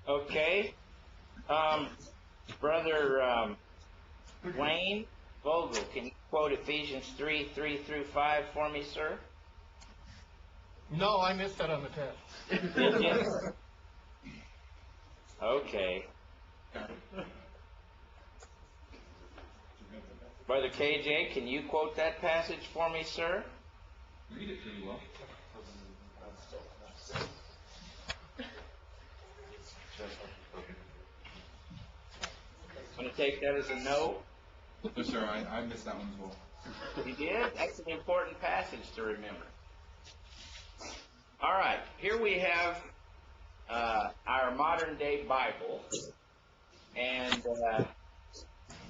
Okay. Brother Wayne Vogel, can you quote Ephesians 3:3-5 for me, sir? No, I missed that on the test. Did you? Okay. Brother KJ, can you quote that passage for me, sir? Read it pretty well. I'm going to take that as a no. No, sir, I missed that one as well. You did? That's an important passage to remember. All right, here we have our modern day Bible, and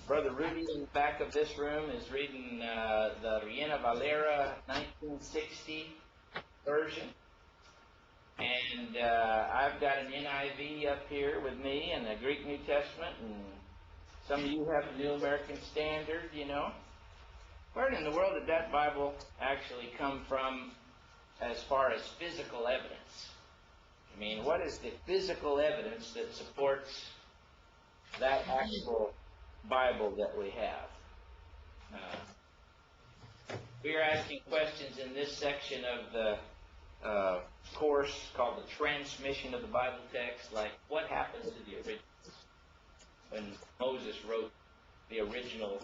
Brother Rudy in the back of this room is reading the Reina Valera 1960 version, and I've got an NIV up here with me and the Greek New Testament, and some of you have the New American Standard, you know. Where in the world did that Bible actually come from as far as physical evidence? I mean, what is the physical evidence that supports that actual Bible that we have? We are asking questions in this section of the course called the Transmission of the Bible Text, like what happened to the originals when Moses wrote the original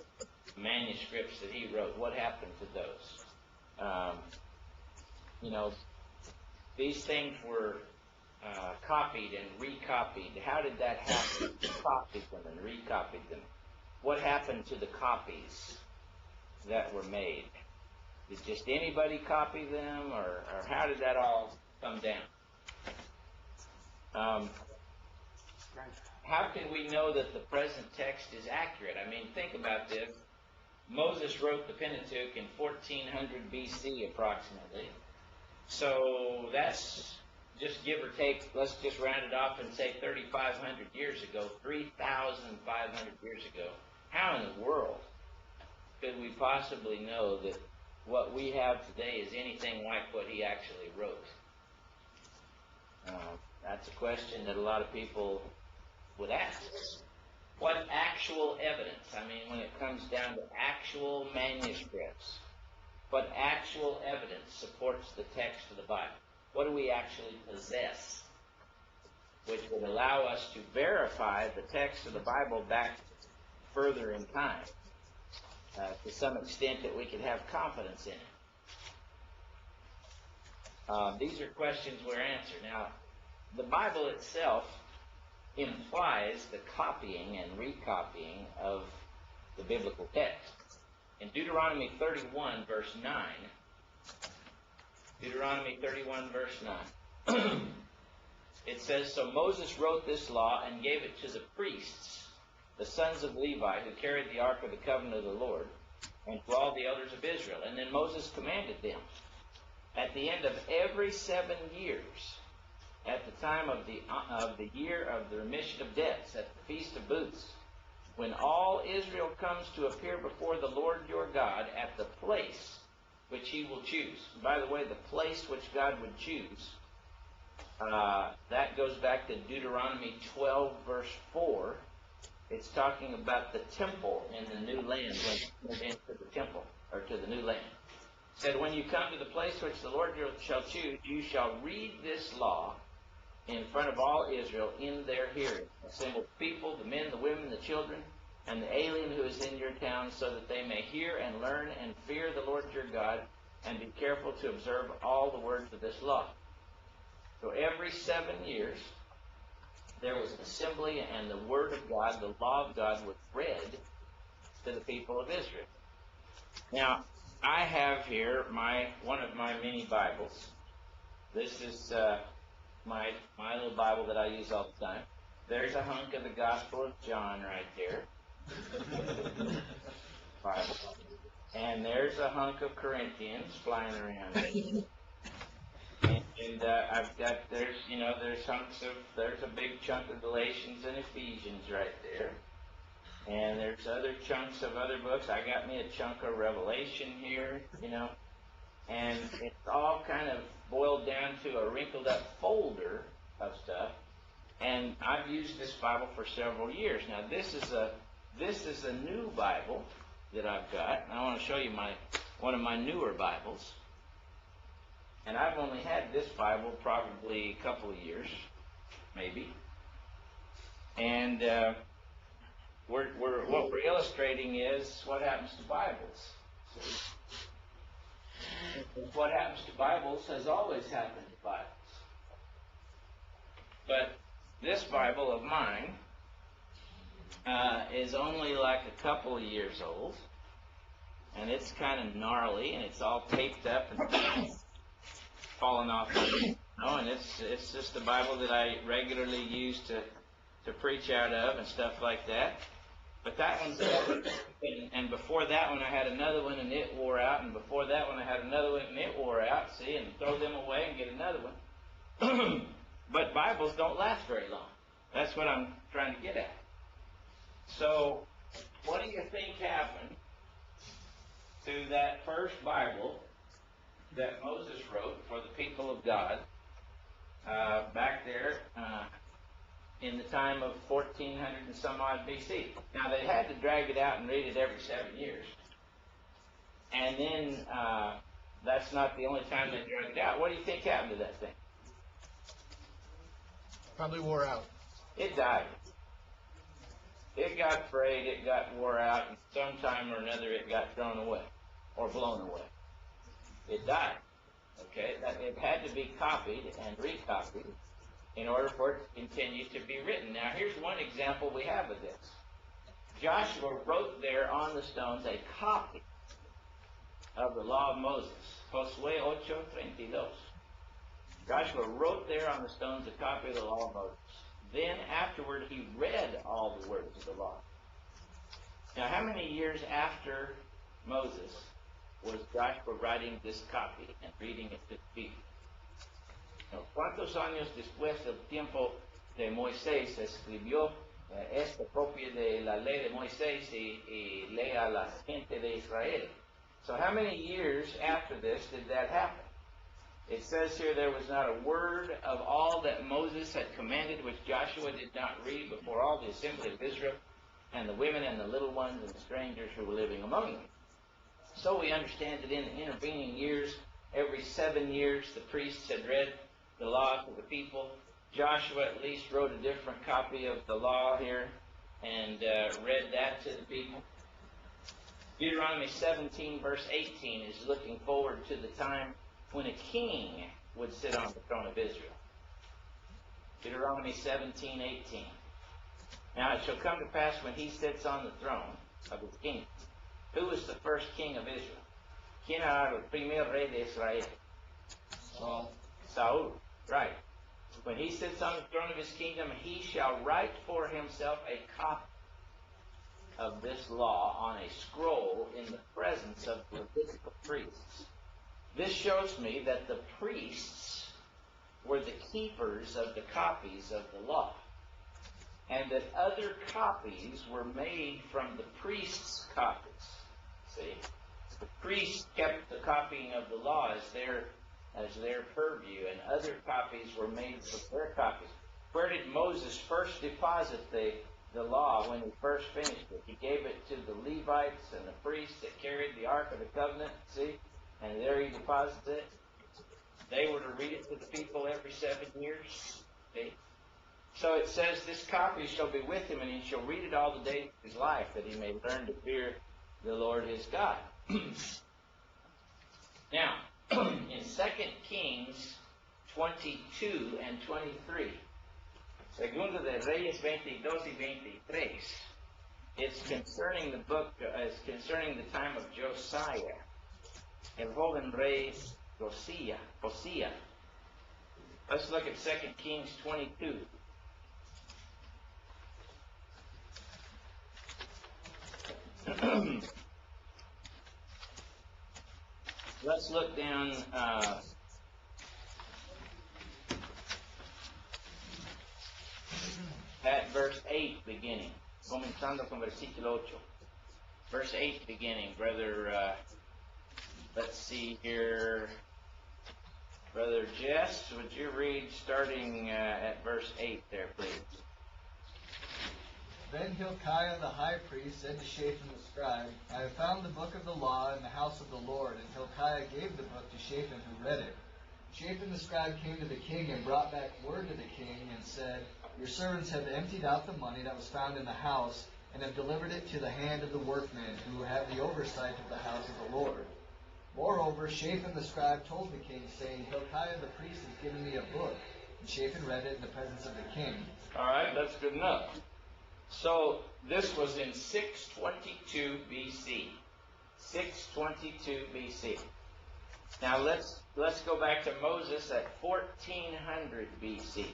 manuscripts that he wrote. What happened to those? You know, these things were copied and recopied. How did that happen? Who copied them and recopied them? What happened to the copies that were made? Did just anybody copy them, or how did that all come down? How can we know that the present text is accurate? I mean, think about this. Moses wrote the Pentateuch in 1400 BC approximately. So that's just give or take, let's just round it off and say 3,500 years ago, 3,500 years ago. How in the world could we possibly know that what we have today is anything like what he actually wrote? That's a question that a lot of people would ask. What actual evidence, I mean, when it comes down to actual manuscripts, what actual evidence supports the text of the Bible? What do we actually possess which would allow us to verify the text of the Bible back further in time to some extent that we can have confidence in it? These are questions we're answering. Now, the Bible itself implies the copying and recopying of the biblical text. In Deuteronomy 31, verse 9, Deuteronomy 31, verse 9, it says, "So Moses wrote this law and gave it to the priests, the sons of Levi, who carried the ark of the covenant of the Lord, and to all the elders of Israel. And then Moses commanded them, at the end of every 7 years, at the time of the year of the remission of debts, at the Feast of Booths, when all Israel comes to appear before the Lord your God at the place which he will choose." By the way, the place which God would choose, that goes back to Deuteronomy 12, verse 4. It's talking about the temple in the new land, when you went into the temple, or to the new land. It said, "When you come to the place which the Lord shall choose, you shall read this law in front of all Israel in their hearing. Assemble the people, the men, the women, the children, and the alien who is in your town, so that they may hear and learn and fear the Lord your God, and be careful to observe all the words of this law." So every 7 years, there was an assembly, and the Word of God, the law of God, was read to the people of Israel. Now, I have here one of my mini Bibles. This is my little Bible that I use all the time. There's a hunk of the Gospel of John right there. Bible. And there's a hunk of Corinthians flying around. And I've got, there's a big chunk of Galatians and Ephesians right there. And there's other chunks of other books. I got me a chunk of Revelation here, And it's all kind of boiled down to a wrinkled up folder of stuff. And I've used this Bible for several years. Now this is a new Bible that I've got. And I want to show you one of my newer Bibles. And I've only had this Bible probably a couple of years, maybe. And what we're illustrating is what happens to Bibles. See? What happens to Bibles has always happened to Bibles. But this Bible of mine is only like a couple of years old. And it's kind of gnarly, and it's all taped up and fallen off. And it's just a Bible that I regularly use to preach out of and stuff like that. But that one's and before that one I had another one and it wore out, and before that one I had another one and it wore out, see, and throw them away and get another one. But Bibles don't last very long. That's what I'm trying to get at. So, what do you think happened to that first Bible that Moses wrote for the people of God back there in the time of 1400 and some odd BC? Now, they had to drag it out and read it every 7 years. And then that's not the only time they drag it out. What do you think happened to that thing? Probably wore out. It died. It got frayed, it got wore out, and sometime or another it got thrown away or blown away. It died. Okay? It had to be copied and recopied in order for it to continue to be written. Now, here's one example we have of this. Joshua wrote there on the stones a copy of the law of Moses. Josué 8:32. Joshua wrote there on the stones a copy of the law of Moses. Then afterward he read all the words of the law. Now, how many years after Moses was Joshua writing this copy and reading it to the people? ¿Cuántos años después del tiempo de Moisés escribió esta copia de la ley de Moisés y lee a la gente de Israel? So how many years after this did that happen? It says here there was not a word of all that Moses had commanded which Joshua did not read before all the assembly of Israel and the women and the little ones and the strangers who were living among them. So we understand that in the intervening years, every 7 years, the priests had read the law to the people. Joshua at least wrote a different copy of the law here and read that to the people. Deuteronomy 17 verse 18 is looking forward to the time when a king would sit on the throne of Israel. Deuteronomy 17:18. Now it shall come to pass when he sits on the throne of his kingdom. Who was the first king of Israel? ¿Quién era el primer rey de Israel? Saul. Right. When he sits on the throne of his kingdom, he shall write for himself a copy of this law on a scroll in the presence of the Levitical priests. This shows me that the priests were the keepers of the copies of the law, and that other copies were made from the priests' copies. See? The priests kept the copying of the law as their purview, and other copies were made from their copies. Where did Moses first deposit the law when he first finished it? He gave it to the Levites and the priests that carried the Ark of the Covenant, see? And there he deposits it. They were to read it to the people every 7 years. See? So it says, this copy shall be with him, and he shall read it all the days of his life, that he may learn to fear the Lord his God. Now, in 2 Kings 22 and 23, Segundo de Reyes 22 y 23, it's concerning the book, it's concerning the time of Josiah, el joven rey Josiah. Let's look at 2 Kings 22. Let's look down at verse 8 beginning. Comenzando con versículo 8. Verse 8 beginning, brother. Let's see here. Brother Jess, would you read starting at verse 8 there, please? Then Hilkiah the high priest said to Shaphan the scribe, I have found the book of the law in the house of the Lord. And Hilkiah gave the book to Shaphan, who read it. Shaphan the scribe came to the king and brought back word to the king and said, Your servants have emptied out the money that was found in the house, and have delivered it to the hand of the workmen, who have the oversight of the house of the Lord. Moreover, Shaphan the scribe told the king, saying, Hilkiah the priest has given me a book. And Shaphan read it in the presence of the king. All right, that's good enough. So this was in 622 BC. 622 BC. Now let's go back to Moses at 1400 BC.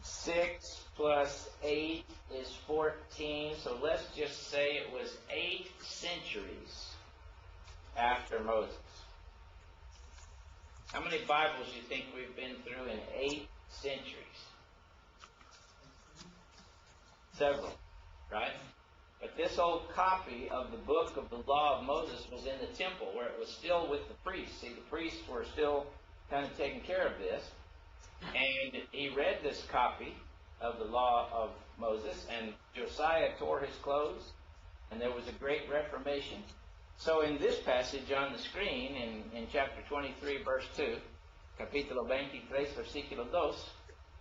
6 plus 8 is 14, so let's just say it was 8 centuries after Moses. How many Bibles do you think we've been through in 8 centuries? Several, right? But this old copy of the book of the law of Moses was in the temple, where it was still with the priests. See, the priests were still kind of taking care of this. And he read this copy of the law of Moses, and Josiah tore his clothes, and there was a great reformation. So in this passage on the screen, in chapter 23, verse 2, capítulo 23, versículo 2,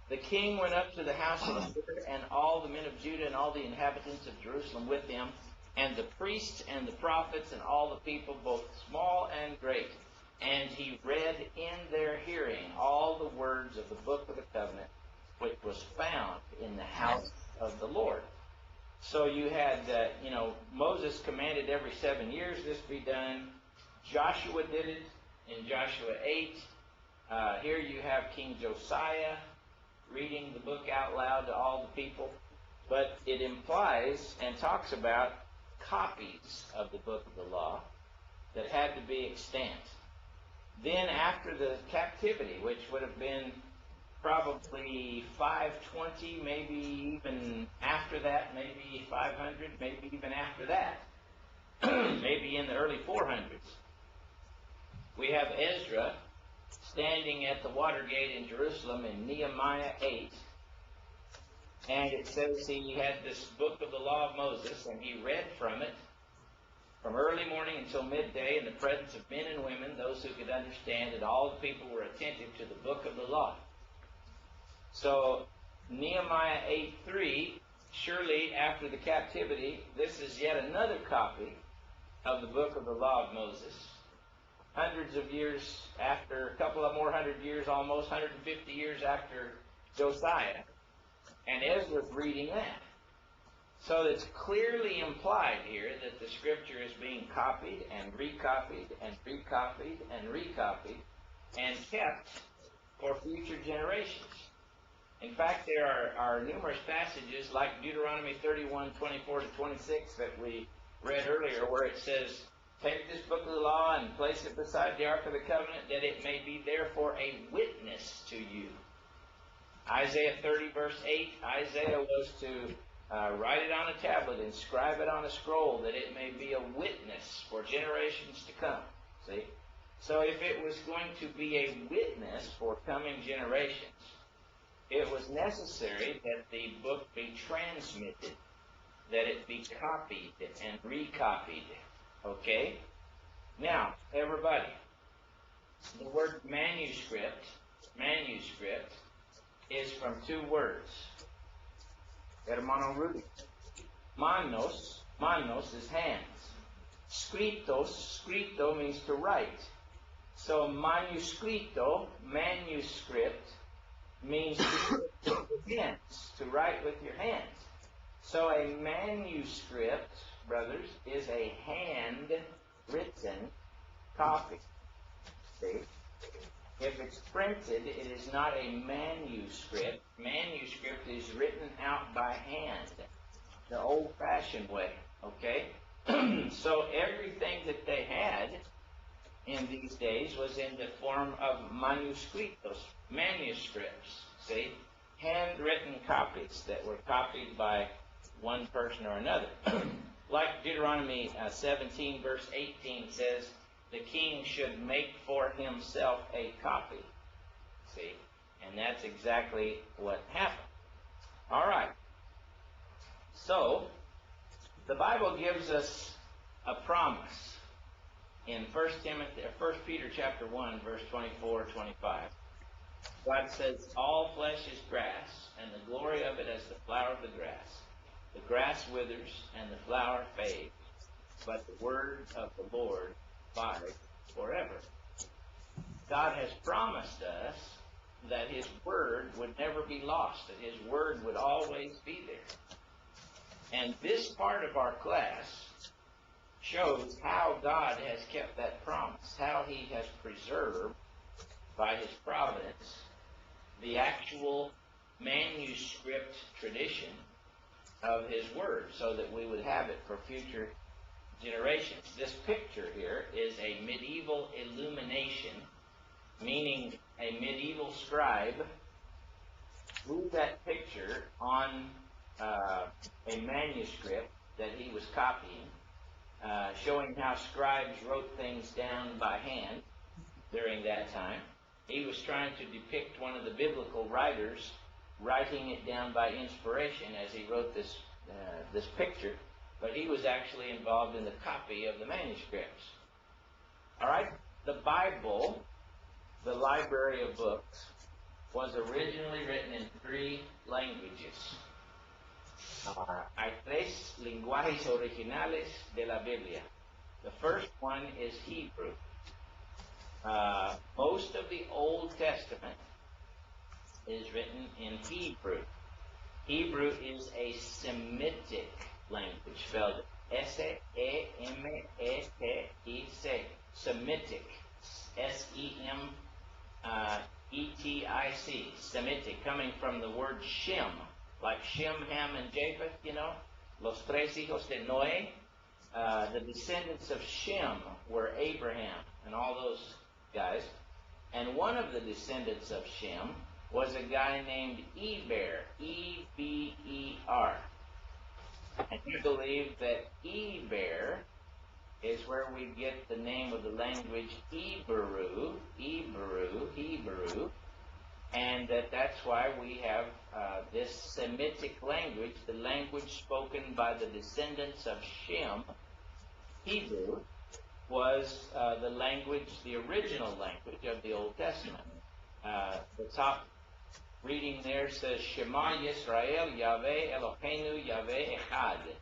the king went up to the house of the Lord, and all the men of Judah and all the inhabitants of Jerusalem with him, and the priests and the prophets and all the people, both small and great. And he read in their hearing all the words of the book of the covenant, which was found in the house of the Lord. So you had, Moses commanded every 7 years this be done. Joshua did it in Joshua 8. Here you have King Josiah reading the book out loud to all the people. But it implies and talks about copies of the book of the law that had to be extant. Then after the captivity, which would have been probably 520, maybe even after that, maybe 500, maybe even after that, maybe in the early 400s, we have Ezra standing at the water gate in Jerusalem in Nehemiah 8. And it says he had this book of the law of Moses, and he read from it from early morning until midday in the presence of men and women, those who could understand, and all the people were attentive to the book of the law. So Nehemiah 8:3, surely after the captivity, this is yet another copy of the book of the law of Moses. Hundreds of years after, a couple of more 100 years, almost 150 years after Josiah. And Ezra's reading that. So it's clearly implied here that the scripture is being copied and recopied and recopied and recopied and kept for future generations. In fact, there are numerous passages like Deuteronomy 31:24-26 that we read earlier, where it says, take this book of the law and place it beside the ark of the covenant, that it may be therefore a witness to you. Isaiah 30 verse 8, Isaiah was to write it on a tablet, inscribe it on a scroll, that it may be a witness for generations to come. See? So if it was going to be a witness for coming generations, it was necessary that the book be transmitted, that it be copied and recopied. Okay? Now, everybody, the word manuscript is from two words. Hermano Rudy. Manos is hands. Scrito means to write. So manuscrito, manuscript, means to write with your hands, to write with your hands. So a manuscript, brothers, is a hand-written copy. See? If it's printed, it is not a manuscript. Manuscript is written out by hand, the old-fashioned way, okay? So everything that they had in these days was in the form of manuscritos, manuscripts, see? Handwritten copies that were copied by one person or another. Like Deuteronomy 17 verse 18 says, the king should make for himself a copy. See? And that's exactly what happened. All right. So, the Bible gives us a promise in 1 Peter chapter 1, verse 24, 25. God says, all flesh is grass, and the glory of it as the flower of the grass. The grass withers, and the flower fades, but the word of the Lord abides forever. God has promised us that His word would never be lost, that His word would always be there. And this part of our class shows how God has kept that promise, how He has preserved, by His providence, the actual manuscript tradition of His word, so that we would have it for future generations. This picture here is a medieval illumination, meaning a medieval scribe drew that picture on a manuscript that he was copying, showing how scribes wrote things down by hand during that time. He was trying to depict one of the biblical writers writing it down by inspiration as he wrote this picture, but he was actually involved in the copy of the manuscripts. All right? The Bible, the library of books, was originally written in 3 languages. Hay 3 lenguajes originales de la Biblia. The first one is Hebrew. Most of the Old Testament is written in Hebrew. Hebrew is a Semitic language, spelled S-E-M-E-T-I-C, Semitic, S-E-M-E-T-I-C, Semitic, coming from the word Shem, like Shem, Ham, and Japheth, you know, los tres hijos de Noé. The descendants of Shem were Abraham and all those guys. And one of the descendants of Shem was a guy named Eber, E-B-E-R. And you believe that Eber is where we get the name of the language Hebrew, and that's why we have this Semitic language, the language spoken by the descendants of Shem. Hebrew was the language, the original language of the Old Testament. The top reading there says, Shema Yisrael, Yahweh Eloheinu, Yahweh Echad.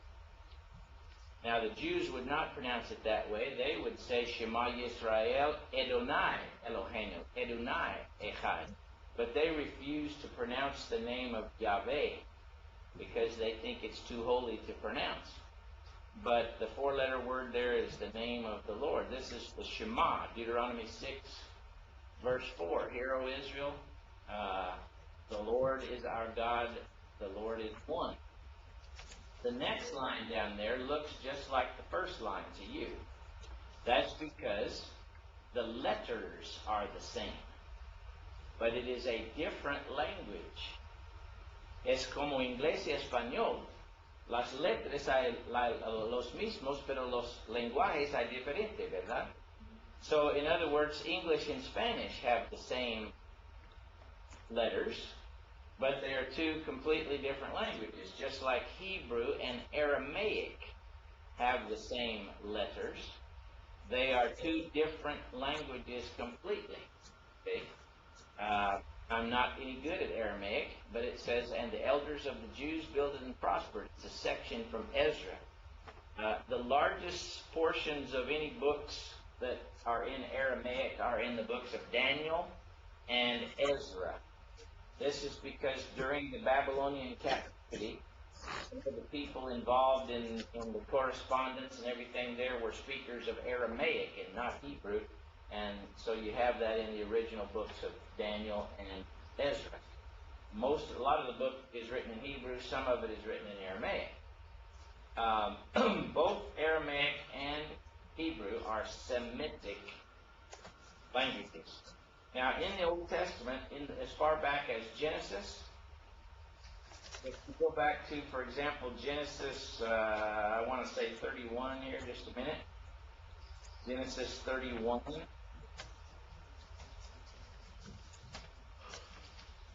Now the Jews would not pronounce it that way. They would say Shema Yisrael, Edonai Eloheinu, Edonai Echad. But they refuse to pronounce the name of Yahweh because they think it's too holy to pronounce. But the 4-letter word there is the name of the Lord. This is the Shema, Deuteronomy 6, verse 4. Hear, O Israel, the Lord is our God, the Lord is one. The next line down there looks just like the first line to you. That's because the letters are the same, but it is a different language. Es como inglés y español. Las letras hay los mismos, pero los lenguajes hay diferente, ¿verdad? So, in other words, English and Spanish have the same letters, but they are 2 completely different languages, just like Hebrew and Aramaic have the same letters. They are 2 different languages completely. Okay? I'm not any good at Aramaic, but it says, and the elders of the Jews built it and prospered. It's a section from Ezra. The largest portions of any books that are in Aramaic are in the books of Daniel and Ezra. This is because during the Babylonian captivity, some of the people involved in the correspondence and everything there were speakers of Aramaic and not Hebrew. And so you have that in the original books of Daniel and Ezra. A lot of the book is written in Hebrew, some of it is written in Aramaic. Both Aramaic and Hebrew are Semitic languages. Now, in the Old Testament, as far back as Genesis, if you go back to, for example, Genesis, I want to say 31 here, just a minute. Genesis 31.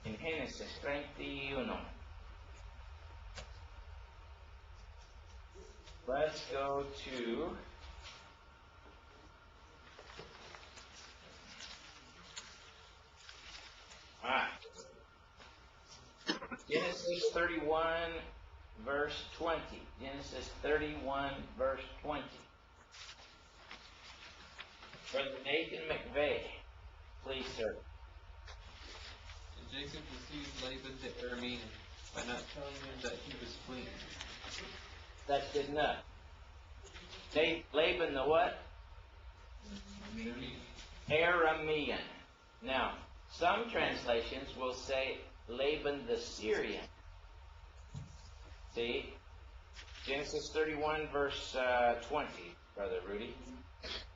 En Génesis 31. Let's go to Genesis 31, verse 20. Genesis 31, verse 20. Brother Nathan McVeigh, please, sir. And Jacob deceived Laban the Aramean by not telling him that he was fleeing. That's good enough. Laban the what? Aramean. Now, some translations will say Laban the Syrian. See? Genesis 31, verse 20, Brother Rudy.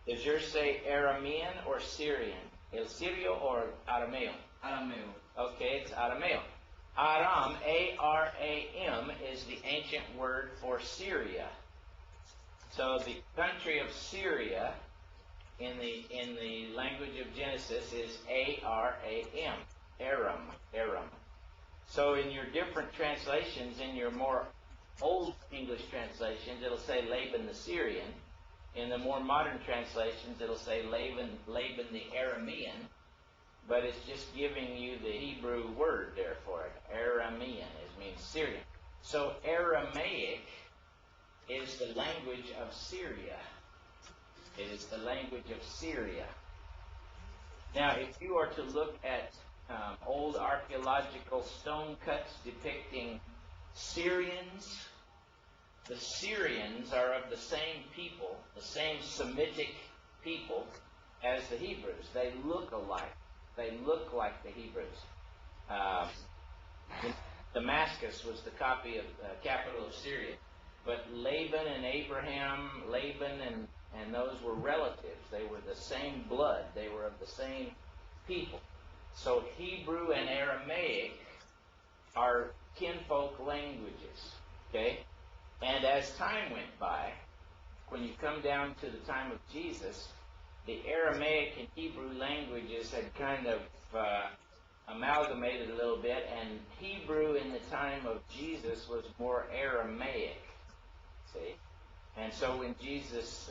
Does yours say Aramean or Syrian? El Sirio or Arameo? Arameo. Okay, it's Arameo. Aram, A-R-A-M, is the ancient word for Syria. So the country of Syria in the language of Genesis is A-R-A-M. Aram. So in your different translations, in your more old English translations, it'll say Laban the Syrian. In the more modern translations, it'll say Laban the Aramean. But it's just giving you the Hebrew word there for it. Aramean. It means Syrian. So Aramaic is the language of Syria. It is the language of Syria. Now, if you are to look at old archaeological stone cuts depicting Syrians, the Syrians are of the same people, the same Semitic people as the Hebrews. They look alike. They look like the Hebrews. Damascus was the capital of Syria. But Laban and Abraham, and those were relatives. They were the same blood. They were of the same people. So Hebrew and Aramaic are kinfolk languages. Okay? And as time went by, when you come down to the time of Jesus, the Aramaic and Hebrew languages had kind of amalgamated a little bit, and Hebrew in the time of Jesus was more Aramaic. See? And so when Jesus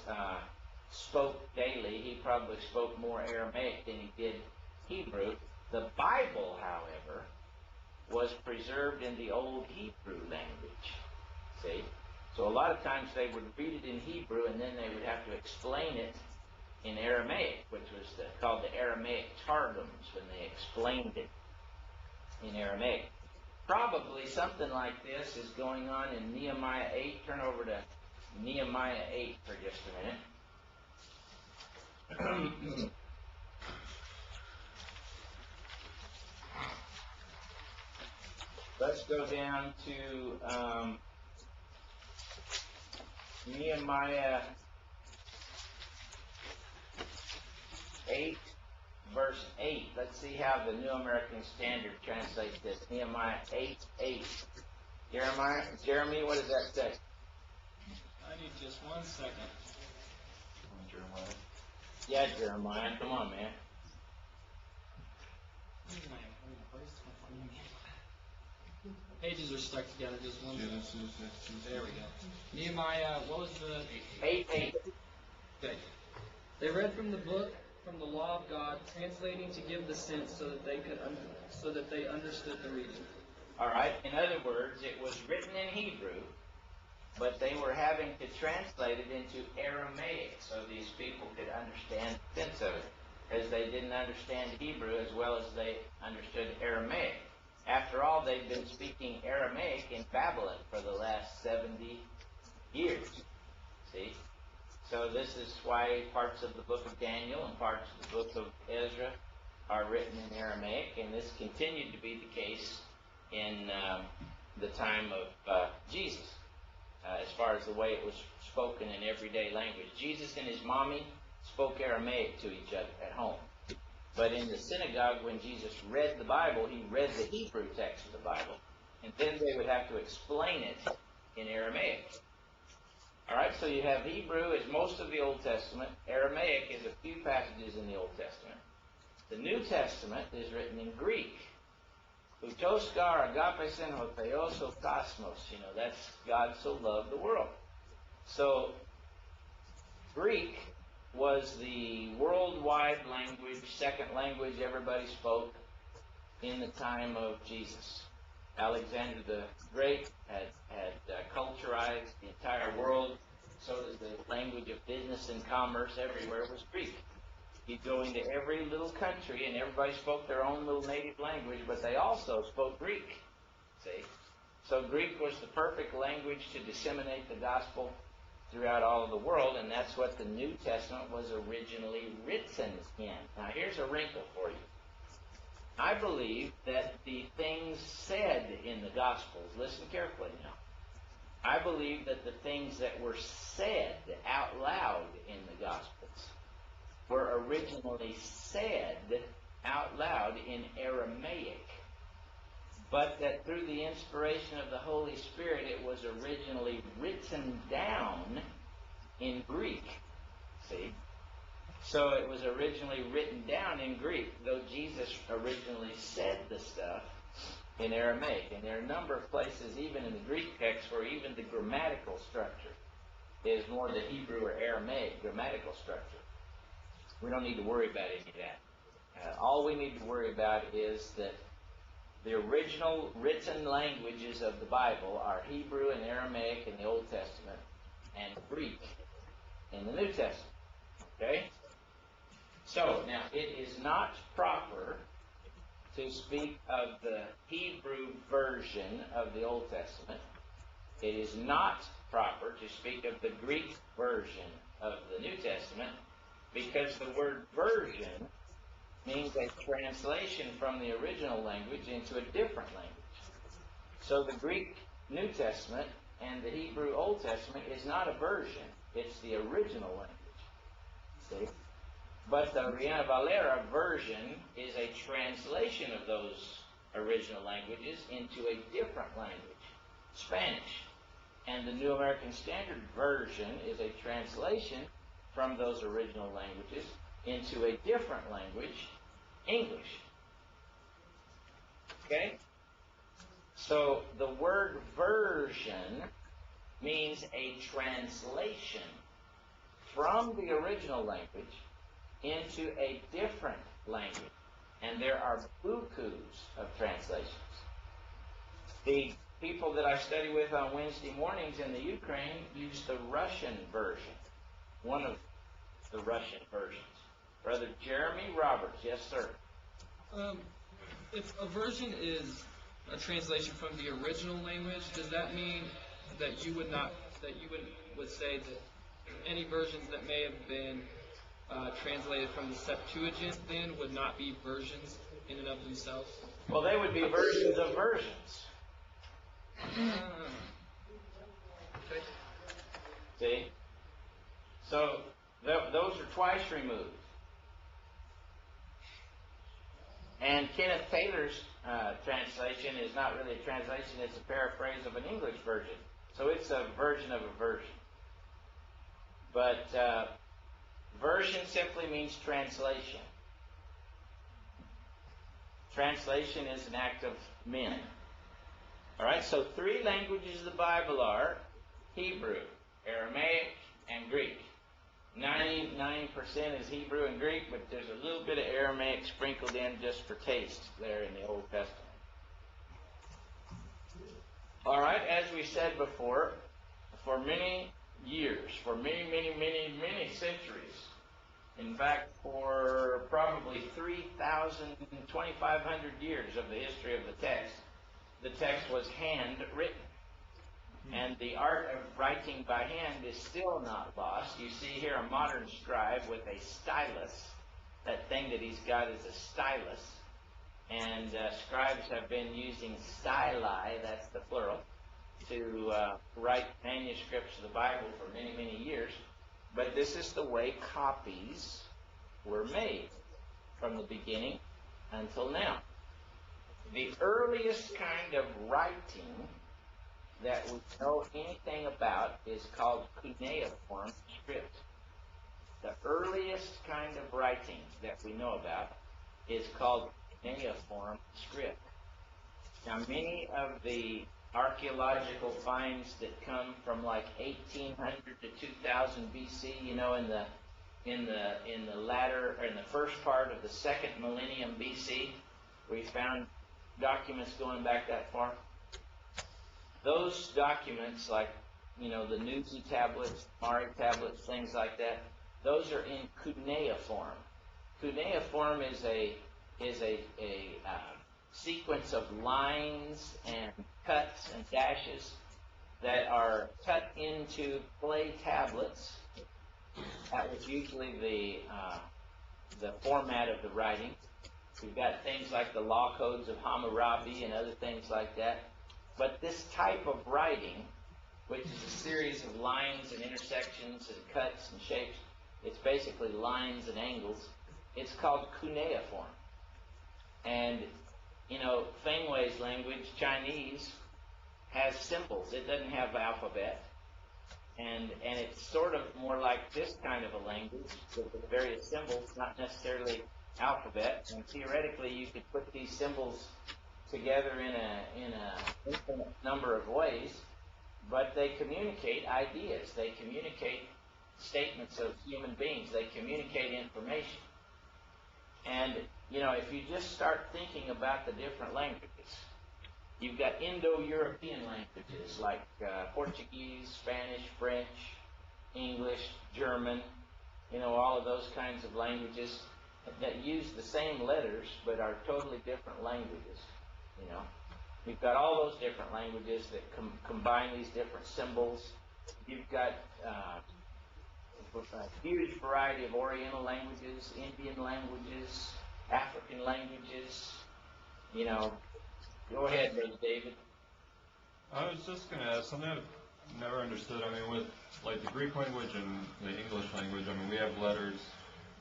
spoke daily, he probably spoke more Aramaic than he did Hebrew. The Bible, however, was preserved in the old Hebrew language. See? So a lot of times they would read it in Hebrew, and then they would have to explain it in Aramaic, which was called the Aramaic Targums, when they explained it in Aramaic. Probably something like this is going on in Nehemiah 8. Turn over to Nehemiah 8 for just a minute. Let's go down to Nehemiah 8, verse 8. Let's see how the New American Standard translates this. Nehemiah 8:8. Jeremy, what does that say? I need just 1 second. Jeremiah. Yeah, Jeremiah. Come on, man. Pages are stuck together. Just one second. Genesis. There we go. Nehemiah, what was the 8:8. Okay. They read from the book, from the law of God, translating to give the sense so that they understood the reading. All right. In other words, it was written in Hebrew, but they were having to translate it into Aramaic so these people could understand the sense of it, as they didn't understand Hebrew as well as they understood Aramaic. After all, they've been speaking Aramaic in Babylon for the last 70 years. See? So this is why parts of the book of Daniel and parts of the book of Ezra are written in Aramaic, and this continued to be the case in the time of Jesus, as far as the way it was spoken in everyday language. Jesus and his mommy spoke Aramaic to each other at home. But in the synagogue, when Jesus read the Bible, he read the Hebrew text of the Bible, and then they would have to explain it in Aramaic. All right, so you have Hebrew is most of the Old Testament. Aramaic is a few passages in the Old Testament. The New Testament is written in Greek. Utoskar agapesin hotheoso kosmos. You know, that's God so loved the world. So Greek was the worldwide language, second language everybody spoke in the time of Jesus. Alexander the Great had culturized the entire world, so that the language of business and commerce everywhere was Greek. You'd go into every little country, and everybody spoke their own little native language, but they also spoke Greek. See? So Greek was the perfect language to disseminate the gospel throughout all of the world, and that's what the New Testament was originally written in. Now, here's a wrinkle for you. I believe that the things said in the Gospels, listen carefully now, I believe that the things that were said out loud in the Gospels were originally said out loud in Aramaic, but that through the inspiration of the Holy Spirit, it was originally written down in Greek. See? So it was originally written down in Greek, though Jesus originally said the stuff in Aramaic. And there are a number of places, even in the Greek text, where even the grammatical structure is more the Hebrew or Aramaic grammatical structure. We don't need to worry about any of that. All we need to worry about is that the original written languages of the Bible are Hebrew and Aramaic in the Old Testament and Greek in the New Testament. Okay? So, now, it is not proper to speak of the Hebrew version of the Old Testament. It is not proper to speak of the Greek version of the New Testament, because the word version means a translation from the original language into a different language. So the Greek New Testament and the Hebrew Old Testament is not a version. It's the original language. See? But the Reina Valera version is a translation of those original languages into a different language, Spanish. And the New American Standard Version is a translation from those original languages into a different language, English. Okay? So the word version means a translation from the original language into a different language. And there are bukus of translations. The people that I study with on Wednesday mornings in the Ukraine use the Russian version, one of the Russian versions. Brother Jeremy Roberts, yes, sir. If a version is a translation from the original language, does that mean that you would say that any versions that may have been translated from the Septuagint then would not be versions in and of themselves? Well, they would be versions of versions. Okay. See? So those are twice removed. And Kenneth Taylor's translation is not really a translation, it's a paraphrase of an English version. So it's a version of a version. But version simply means translation. Translation is an act of men. All right, so three languages of the Bible are Hebrew, Aramaic, and Greek. 99% is Hebrew and Greek, but there's a little bit of Aramaic sprinkled in just for taste there in the Old Testament. All right, as we said before, for many years, for many centuries, in fact, for probably 3,000, 2,500 years of the history of the text was handwritten. And the art of writing by hand is still not lost. You see here a modern scribe with a stylus. That thing that he's got is a stylus. And scribes have been using styli, that's the plural, to write manuscripts of the Bible for many years. But this is the way copies were made from the beginning until now. The earliest kind of writing that we know anything about is called cuneiform script. The earliest kind of writing that we know about is called cuneiform script. Now, many of the archaeological finds that come from like 1800 to 2000 BC, you know, in the first part of the second millennium BC, we found documents going back that far. Those documents, like, you know, the Nuzi tablets, Mari tablets, things like that, those are in cuneiform. Cuneiform is a sequence of lines and cuts and dashes that are cut into clay tablets. That was usually the format of the writing. We've got things like the law codes of Hammurabi and other things like that. But this type of writing, which is a series of lines and intersections and cuts and shapes, it's basically lines and angles, it's called cuneiform. And, you know, Feng Wei's language, Chinese, has symbols. It doesn't have alphabet. And it's sort of more like this kind of a language with the various symbols, not necessarily alphabet. And theoretically, you could put these symbols together in a infinite number of ways, but they communicate ideas. They communicate statements of human beings. They communicate information. And, you know, if you just start thinking about the different languages, you've got Indo-European languages like Portuguese, Spanish, French, English, German, you know, all of those kinds of languages that use the same letters but are totally different languages, you know. We've got all those different languages that combine these different symbols. You've got a huge variety of Oriental languages, Indian languages, African languages, you know. Go ahead, Brother David. I was just going to ask something I've never understood. I mean, with like the Greek language and the English language, I mean, we have letters,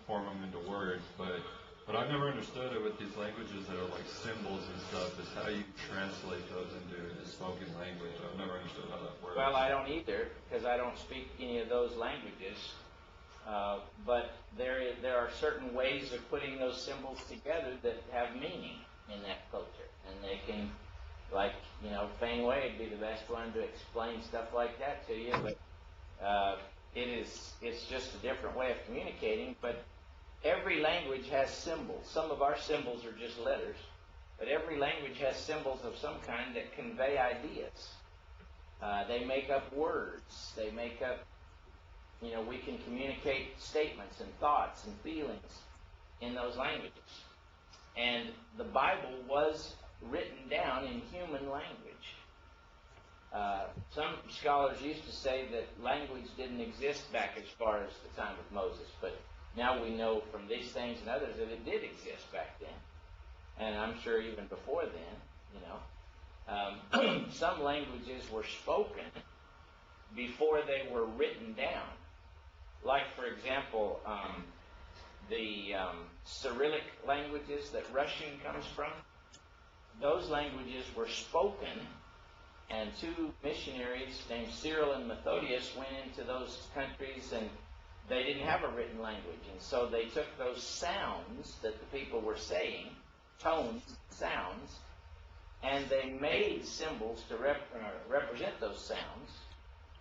form them into words, but I've never understood it with these languages that are like symbols and stuff, is how you translate those into the spoken language. I've never understood how that works. Well, I don't either, because I don't speak any of those languages. But there are certain ways of putting those symbols together that have meaning in that culture. And they can, like, you know, Feng Wei would be the best one to explain stuff like that to you, but it's just a different way of communicating. But every language has symbols. Some of our symbols are just letters, but every language has symbols of some kind that convey ideas. They make up words. They make up, you know, we can communicate statements and thoughts and feelings in those languages. And the Bible was written down in human language. Some scholars used to say that language didn't exist back as far as the time of Moses, but now we know from these things and others that it did exist back then. And I'm sure even before then, you know. Some languages were spoken before they were written down. Like, for example, the Cyrillic languages that Russian comes from, those languages were spoken, and two missionaries named Cyril and Methodius went into those countries, and they didn't have a written language. And so they took those sounds that the people were saying, tones, sounds, and they made symbols to represent those sounds,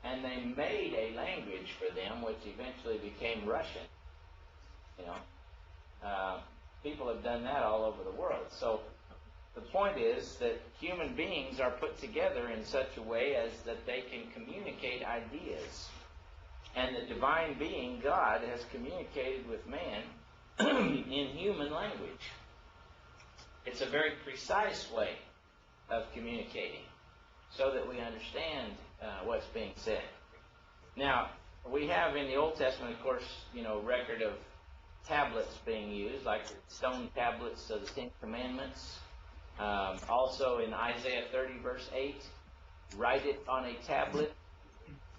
and they made a language for them, which eventually became Russian. You know, people have done that all over the world. So the point is that human beings are put together in such a way as that they can communicate ideas. And the divine being, God, has communicated with man in human language. It's a very precise way of communicating so that we understand what's being said. Now, we have in the Old Testament, of course, you know, record of tablets being used, like stone tablets of the Ten Commandments. Also in Isaiah 30, verse 8, write it on a tablet,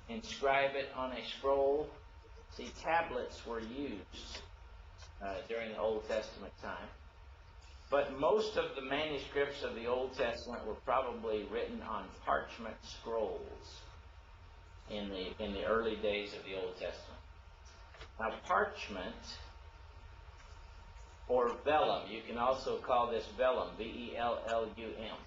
inscribe it on a scroll. See, tablets were used during the Old Testament time. But most of the manuscripts of the Old Testament were probably written on parchment scrolls in the early days of the Old Testament. Now, parchment, or vellum, you can also call this vellum, V-E-L-L-U-M.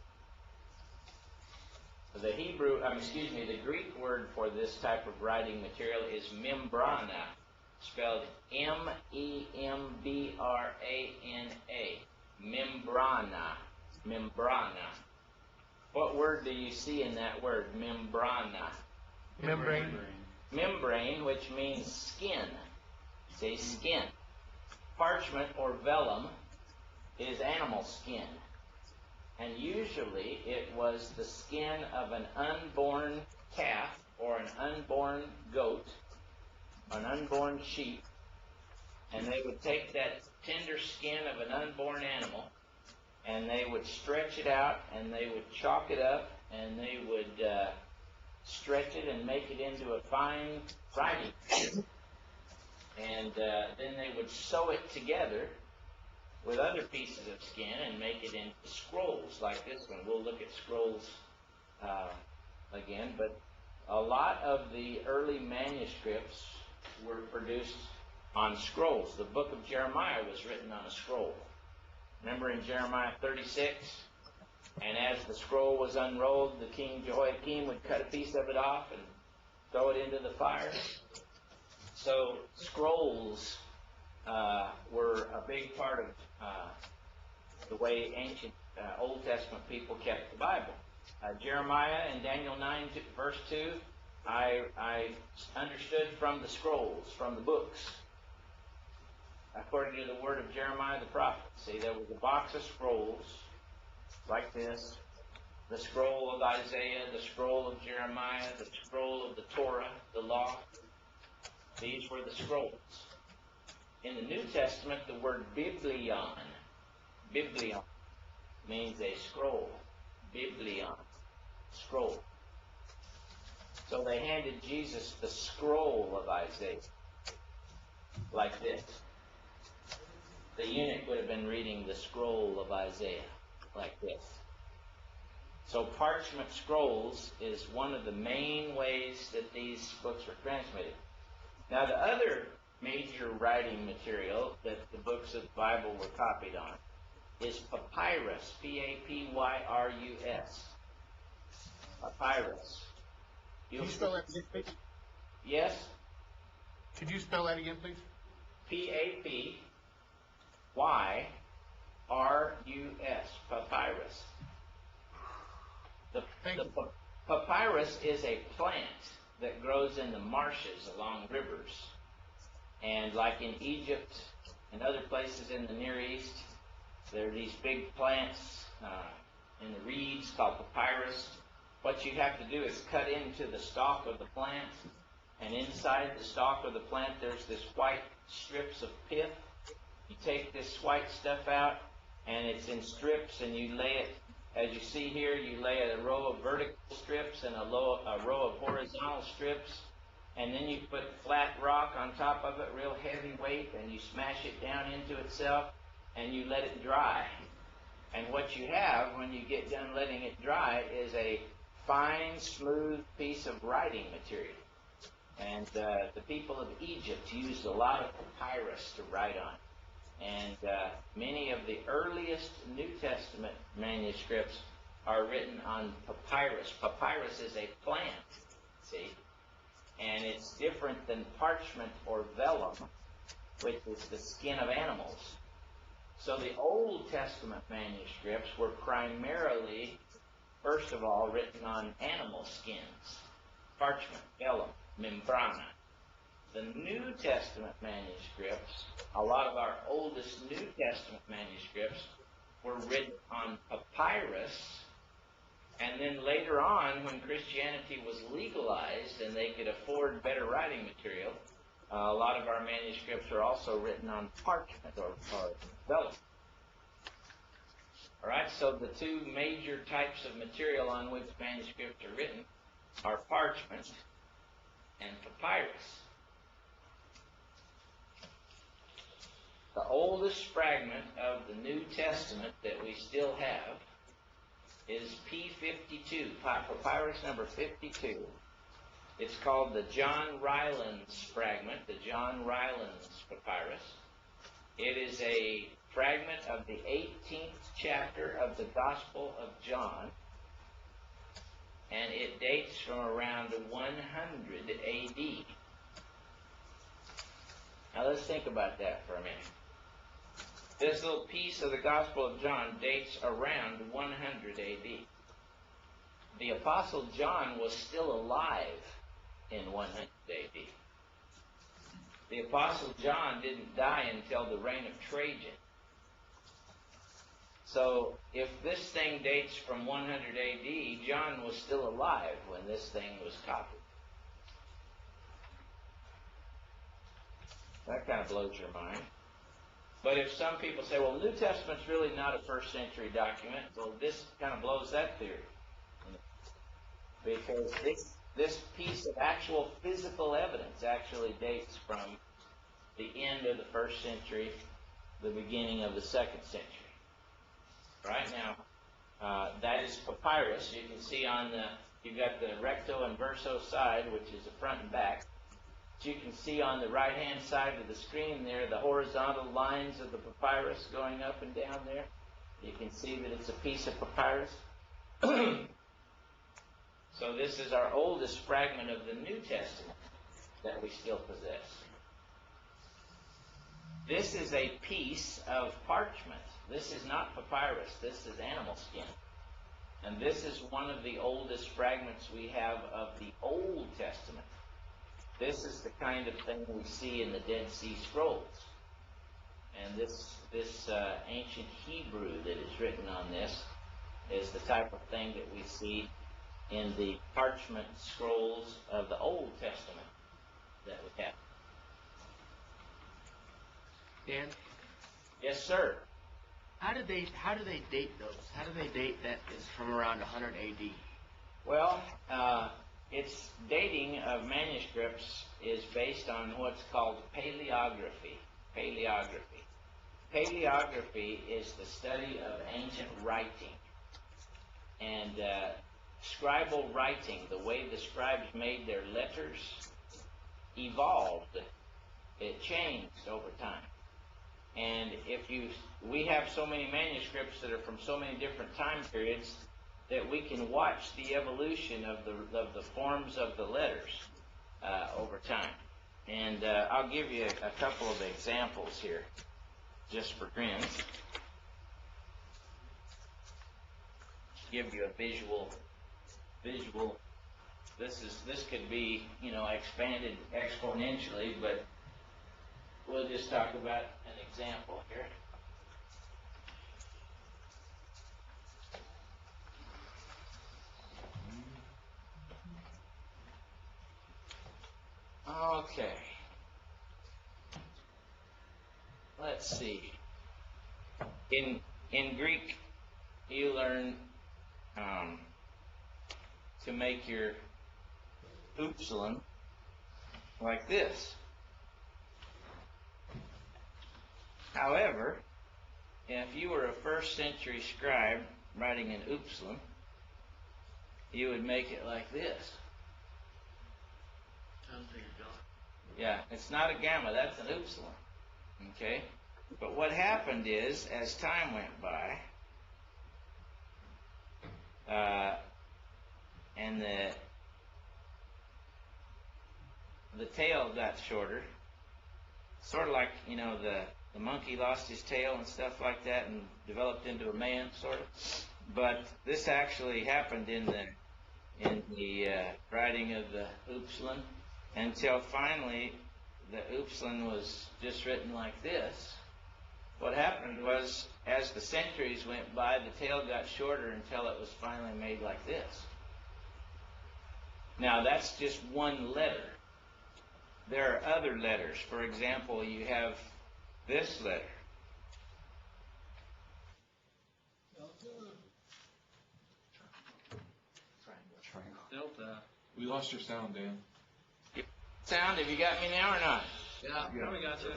The Greek word for this type of writing material is membrana, spelled M-E-M-B-R-A-N-A. Membrana. What word do you see in that word, membrana? Membrane. Membrane, which means skin. Say skin. Parchment or vellum is animal skin. And usually it was the skin of an unborn calf or an unborn goat, an unborn sheep, and they would take that tender skin of an unborn animal and they would stretch it out and they would chalk it up and they would stretch it and make it into a fine writing. And then they would sew it together with other pieces of skin and make it into scrolls like this one. We'll look at scrolls again, but a lot of the early manuscripts were produced on scrolls. The book of Jeremiah was written on a scroll. Remember in Jeremiah 36? And as the scroll was unrolled, the king Jehoiakim would cut a piece of it off and throw it into the fire. So scrolls were a big part of the way ancient Old Testament people kept the Bible. Jeremiah in Daniel 9, verse 2, I understood from the scrolls, from the books, according to the word of Jeremiah the prophet. See, there was a box of scrolls like this, the scroll of Isaiah, the scroll of Jeremiah, the scroll of the Torah, the law. These were the scrolls. In the New Testament, the word biblion means a scroll. Biblion, scroll. So they handed Jesus the scroll of Isaiah, like this. The eunuch would have been reading the scroll of Isaiah, like this. So parchment scrolls is one of the main ways that these books were transmitted. Now the other major writing material that the books of the Bible were copied on is papyrus, P-A-P-Y-R-U-S. Papyrus. Can you spell that again, please? Yes? Could you spell that again, please? P-A-P-Y-R-U-S. Papyrus. The papyrus is a plant that grows in the marshes along rivers. And like in Egypt and other places in the Near East, there are these big plants in the reeds called papyrus. What you have to do is cut into the stalk of the plant, and inside the stalk of the plant there's this white strips of pith. You take this white stuff out, and it's in strips, and you lay it, as you see here, you lay a row of vertical strips and a row of horizontal strips, and then you put flat rock on top of it, real heavy weight, and you smash it down into itself, and you let it dry. And what you have when you get done letting it dry is a fine, smooth piece of writing material. And the people of Egypt used a lot of papyrus to write on. And many of the earliest New Testament manuscripts are written on papyrus. Papyrus is a plant, see? And it's different than parchment or vellum, which is the skin of animals. So the Old Testament manuscripts were primarily, first of all, written on animal skins, parchment, vellum, membrana. The New Testament manuscripts, a lot of our oldest New Testament manuscripts, were written on papyrus, and then later on, when Christianity was legalized and they could afford better writing material, a lot of our manuscripts are also written on parchment or vellum. All right, so the two major types of material on which manuscripts are written are parchment and papyrus. The oldest fragment of the New Testament that we still have is P52, papyrus number 52. It's called the John Rylands fragment, the John Rylands papyrus. It is a fragment of the 18th chapter of the Gospel of John, and it dates from around 100 A.D. Now let's think about that for a minute. This little piece of the Gospel of John dates around 100 A.D. The Apostle John was still alive in 100 A.D. The Apostle John didn't die until the reign of Trajan. So if this thing dates from 100 A.D., John was still alive when this thing was copied. That kind of blows your mind. But if some people say, well, the New Testament's really not a first century document, well, this kind of blows that theory. Because this piece of actual physical evidence actually dates from the end of the first century, the beginning of the second century. Right now, that is papyrus. You can see on you've got the recto and verso side, which is the front and back. You can see on the right-hand side of the screen there the horizontal lines of the papyrus going up and down there. You can see that it's a piece of papyrus. So this is our oldest fragment of the New Testament that we still possess. This is a piece of parchment. This is not papyrus. This is animal skin. And this is one of the oldest fragments we have of the Old Testament. This is the kind of thing we see in the Dead Sea Scrolls. And this ancient Hebrew that is written on this is the type of thing that we see in the parchment scrolls of the Old Testament that we have. Dan? Yes, sir. How do they date those? How do they date that is from around 100 A.D.? Well, its dating of manuscripts is based on what's called paleography. Paleography. Paleography is the study of ancient writing. And scribal writing, the way the scribes made their letters, evolved. It changed over time. And we have so many manuscripts that are from so many different time periods that we can watch the evolution of the forms of the letters over time. And I'll give you a couple of examples here, just for grins. Give you a visual. This could be, expanded exponentially, but we'll just talk about an example here. Okay. Let's see. In Greek, you learn to make your upsilon like this. However, if you were a first century scribe writing an upsilon, you would make it like this. Yeah, it's not a gamma, that's an upsilon. Okay? But what happened is, as time went by, and the tail got shorter, sort of like, the monkey lost his tail and stuff like that and developed into a man, sort of. But this actually happened in the writing of the upsilon, until finally the upsilon was just written like this. What happened was, as the centuries went by, the tail got shorter until it was finally made like this. Now, that's just one letter. There are other letters. For example, you have this letter. Delta. We lost your sound, Dan. Sound, have you got me now or not? Yeah, we got you.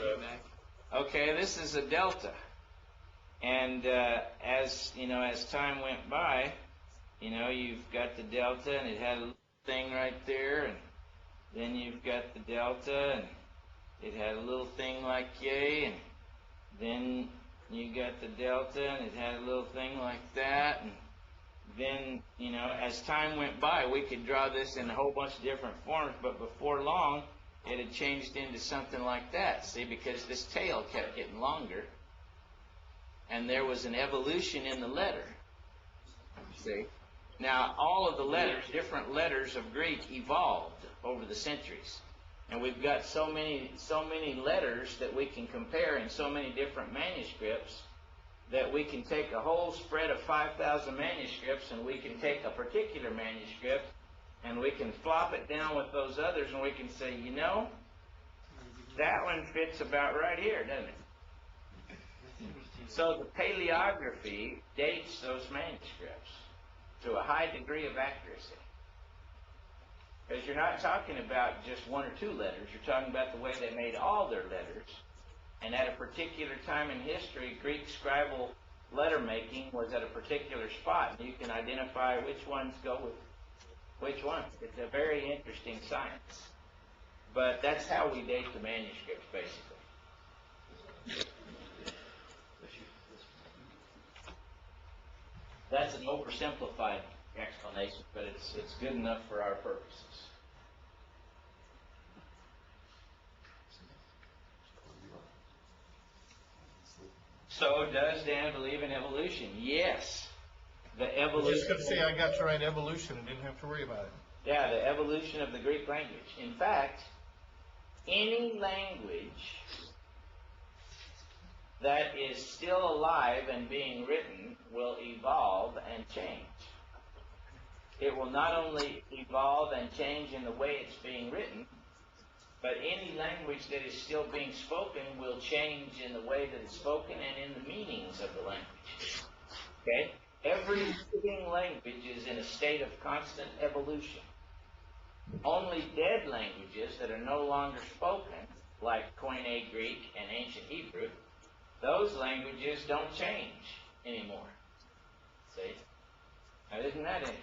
Okay, this is a delta. And as you know, as time went by, you know, you've got the delta, and it had a little thing right there, and then you've got the delta, and it had a little thing like yay, and then you got the delta, and it had a little thing like that, and then, you know, as time went by, we could draw this in a whole bunch of different forms, but before long, it had changed into something like that, see, because this tail kept getting longer, and there was an evolution in the letter, see. Now, all of the letters, different letters of Greek evolved over the centuries, and we've got so many letters that we can compare in so many different manuscripts that we can take a whole spread of 5,000 manuscripts, and we can take a particular manuscript and we can flop it down with those others, and we can say, you know, that one fits about right here, doesn't it? So the paleography dates those manuscripts to a high degree of accuracy. Because you're not talking about just one or two letters, you're talking about the way they made all their letters. And at a particular time in history, Greek scribal letter making was at a particular spot, and you can identify which ones go with which ones. It's a very interesting science. But that's how we date the manuscripts, basically. That's an oversimplified explanation, but it's good enough for our purposes. So, does Dan believe in evolution? Yes. The I was evolution. just going to say I got to write evolution and didn't have to worry about it. Yeah, the evolution of the Greek language. In fact, any language that is still alive and being written will evolve and change. It will not only evolve and change in the way it's being written, but any language that is still being spoken will change in the way that it's spoken and in the meanings of the language. Okay? Every living language is in a state of constant evolution. Only dead languages that are no longer spoken, like Koine Greek and ancient Hebrew, those languages don't change anymore. See? Now, isn't that interesting?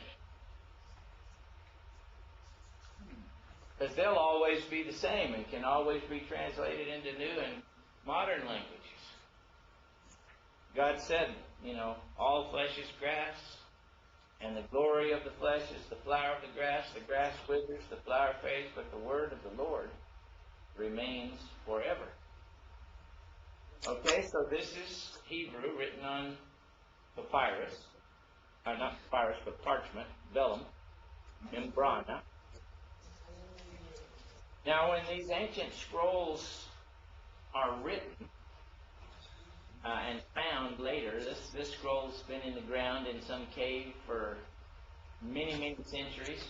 Because they'll always be the same and can always be translated into new and modern languages. God said, you know, all flesh is grass, and the glory of the flesh is the flower of the grass withers, the flower fades, but the word of the Lord remains forever. Okay, so this is Hebrew written on papyrus, or not papyrus, but parchment, vellum, membrana. Now, when these ancient scrolls are written and found later, this scroll's been in the ground in some cave for many, many centuries.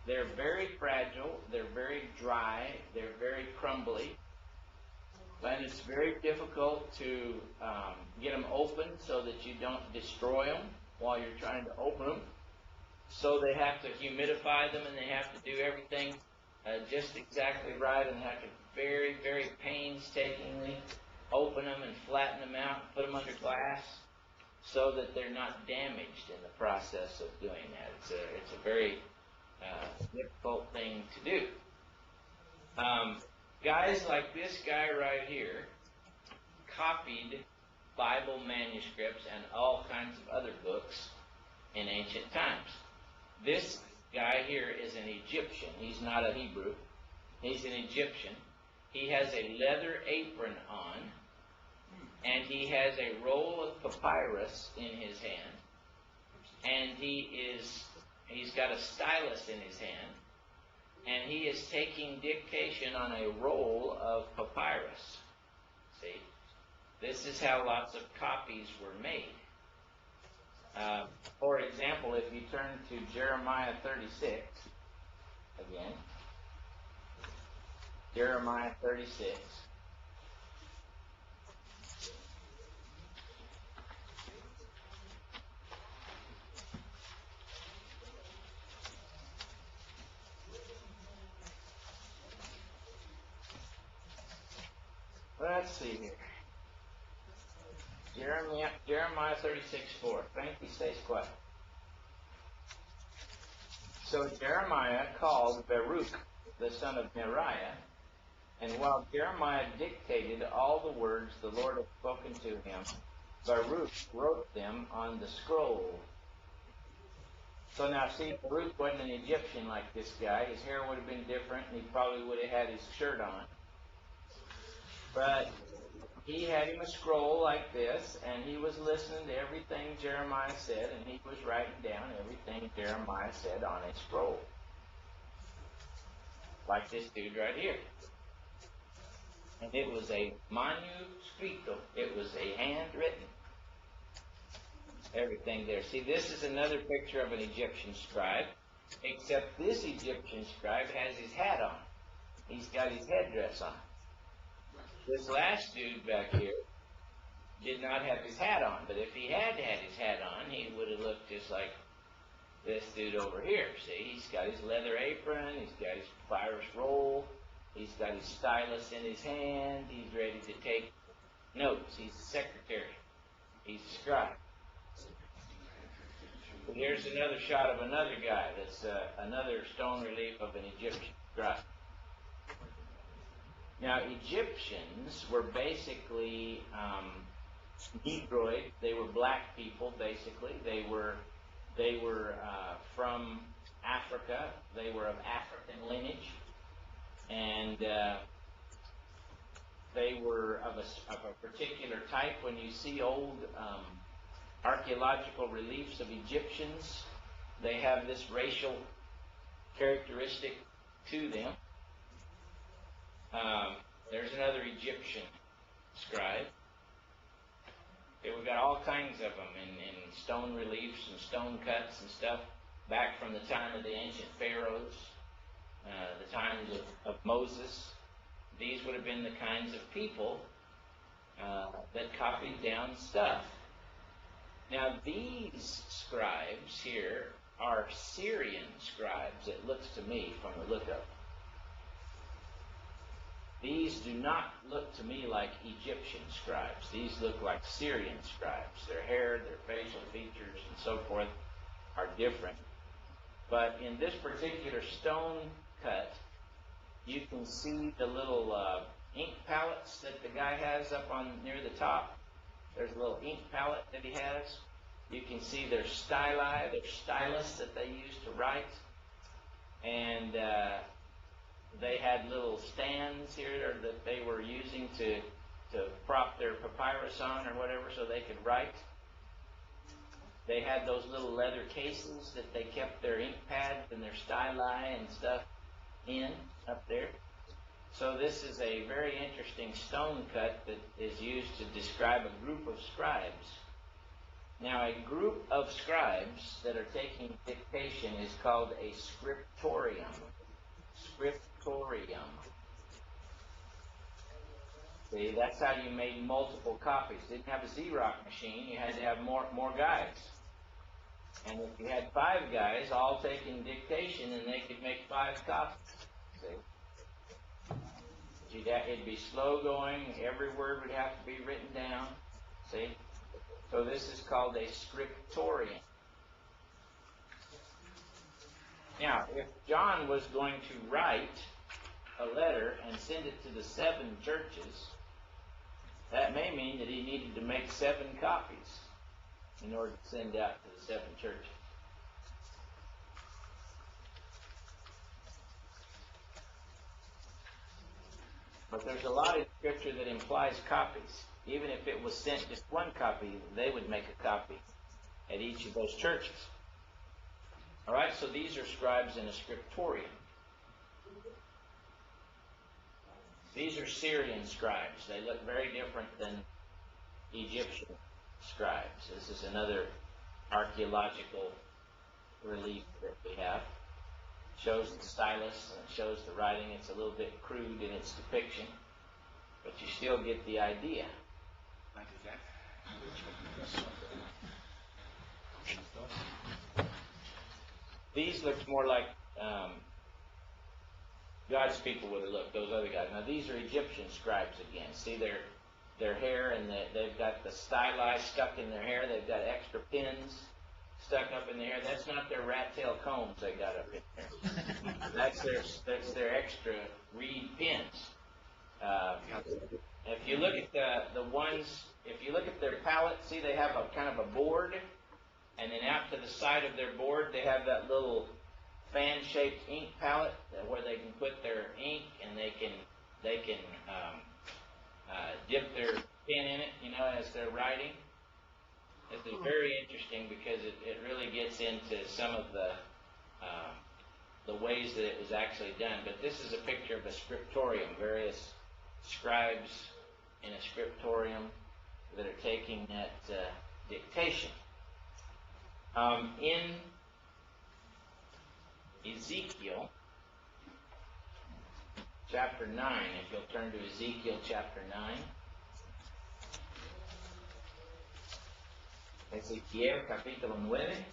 They're very fragile, they're very dry, they're very crumbly, and it's very difficult to get them open so that you don't destroy them while you're trying to open them. So they have to humidify them, and they have to do everything just exactly right, and have to very, very painstakingly open them and flatten them out, put them under glass, so that they're not damaged in the process of doing that. It's a very difficult thing to do. Guys like this guy right here copied Bible manuscripts and all kinds of other books in ancient times. This guy here is an Egyptian. He's not a Hebrew. He's an Egyptian. He has a leather apron on, and he has a roll of papyrus in his hand, and he's got a stylus in his hand, and he is taking dictation on a roll of papyrus. See? This is how lots of copies were made. For example, if you turn to Jeremiah 36, again, Jeremiah 36. Well, Let's see here. Jeremiah 36:4. Frankie, stays quiet. So Jeremiah called Baruch, the son of Neriah, and while Jeremiah dictated all the words the Lord had spoken to him, Baruch wrote them on the scroll. So now, see, Baruch wasn't an Egyptian like this guy. His hair would have been different, and he probably would have had his shirt on. But he had him a scroll like this, and he was listening to everything Jeremiah said, and he was writing down everything Jeremiah said on a scroll. Like this dude right here. And it was a manuscrito. It was a handwritten. Everything there. See, this is another picture of an Egyptian scribe, except this Egyptian scribe has his hat on. He's got his headdress on. This last dude back here did not have his hat on, but if he had had his hat on, he would have looked just like this dude over here. See, he's got his leather apron, he's got his papyrus roll, he's got his stylus in his hand, he's ready to take notes. He's a secretary. He's a scribe. Here's another shot of another guy. That's another stone relief of an Egyptian scribe. Now, Egyptians were basically Negroid. They were black people, basically. They were from Africa. They were of African lineage, and they were of a particular type. When you see old archaeological reliefs of Egyptians, they have this racial characteristic to them. There's another Egyptian scribe. Okay, we've got all kinds of them in stone reliefs and stone cuts and stuff back from the time of the ancient pharaohs, the times of Moses. These would have been the kinds of people that copied down stuff. Now, these scribes here are Syrian scribes, it looks to me, from the look of them. These do not look to me like Egyptian scribes. These look like Syrian scribes. Their hair, their facial features, and so forth are different. But in this particular stone cut, you can see the little ink palettes that the guy has up on near the top. There's a little ink palette that he has. You can see their styli, their stylus that they used to write. And they had little stands here that they were using to prop their papyrus on or whatever so they could write. They had those little leather cases that they kept their ink pads and their styli and stuff in up there. So this is a very interesting stone cut that is used to describe a group of scribes. Now, a group of scribes that are taking dictation is called a scriptorium. Scriptorium. See, that's how you made multiple copies. You didn't have a Xerox machine. You had to have more guys. And if you had 5 guys all taking dictation, then they could make 5 copies. See? It'd be slow going. Every word would have to be written down. See? So this is called a scriptorium. Now, if John was going to write a letter and send it to the 7 churches, that may mean that he needed to make 7 copies in order to send out to the 7 churches. But there's a lot in Scripture that implies copies. Even if it was sent just 1 copy, they would make a copy at each of those churches. All right, so these are scribes in a scriptorium. These are Syrian scribes. They look very different than Egyptian scribes. This is another archaeological relief that we have. It shows the stylus and it shows the writing. It's a little bit crude in its depiction, but you still get the idea. These look more like God's people would have looked, those other guys. Now these are Egyptian scribes again. See their hair, and they've got the styli stuck in their hair. They've got extra pins stuck up in their hair. That's not their rat tail combs they got up in there. That's their extra reed pins. If you look at the ones, if you look at their palette, see they have a kind of a board, and then out to the side of their board they have that little fan-shaped ink palette where they can put their ink, and they can dip their pen in it, you know, as they're writing. This is very interesting because it really gets into some of the ways that it was actually done. But this is a picture of a scriptorium, various scribes in a scriptorium that are taking that dictation. In Ezekiel chapter 9, if you'll turn to Ezekiel chapter 9. Ezequiel capítulo 9.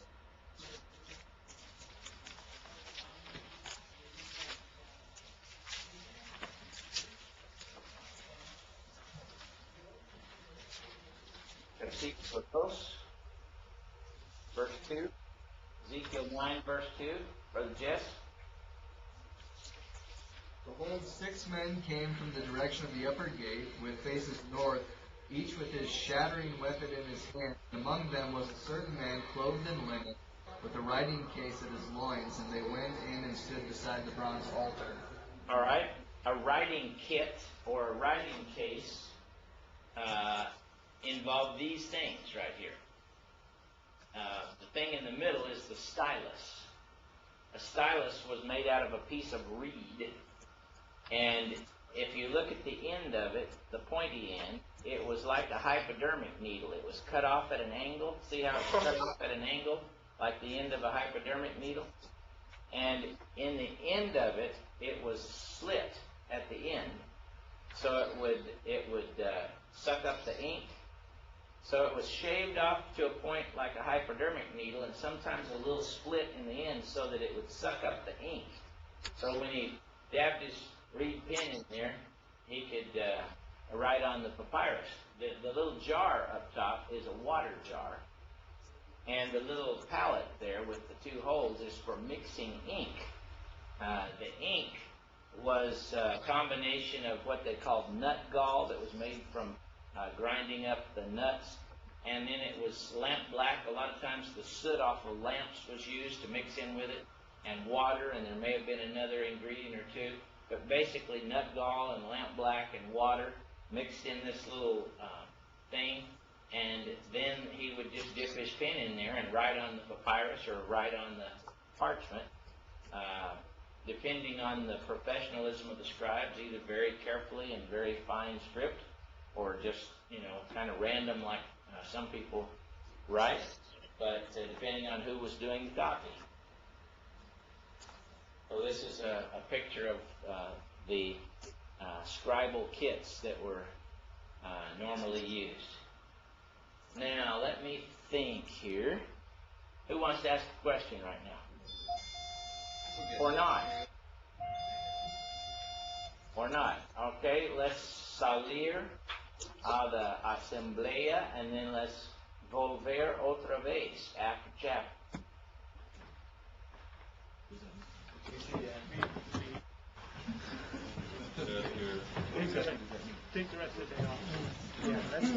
Versículo 2, verse 2. Ezekiel 9, verse 2. Brother Jess. Behold, 6 men came from the direction of the upper gate, with faces north, each with his shattering weapon in his hand. Among them was a certain man clothed in linen, with a writing case at his loins, and they went in and stood beside the bronze altar. All right. A writing kit or a writing case involved these things right here. The thing in the middle is the stylus. A stylus was made out of a piece of reed, and if you look at the end of it, the pointy end, it was like a hypodermic needle. It was cut off at an angle. See how it's cut off at an angle, like the end of a hypodermic needle? And in the end of it, it was slit at the end, so it would suck up the ink. So it was shaved off to a point like a hypodermic needle, and sometimes a little split in the end so that it would suck up the ink. So when he dabbed his reed pen in there, he could write on the papyrus. The little jar up top is a water jar, and the little palette there with the 2 holes is for mixing ink. The ink was a combination of what they called nut gall that was made from grinding up the nuts, and then it was lamp black. A lot of times the soot off of lamps was used to mix in with it, and water, and there may have been another ingredient or 2, but basically nut gall and lamp black and water mixed in this little thing, and then he would just dip his pen in there and write on the papyrus or write on the parchment, depending on the professionalism of the scribes, either very carefully and very fine script, or just, you know, kind of random like some people write, but depending on who was doing the copy. So this is a picture of the scribal kits that were normally used. Now, let me think here. Who wants to ask a question right now? Or not? Or not? Okay, let's salir a la asamblea, and then let's volver otra vez after chapter. Yeah, here. Take the rest of the day off. Yeah, that's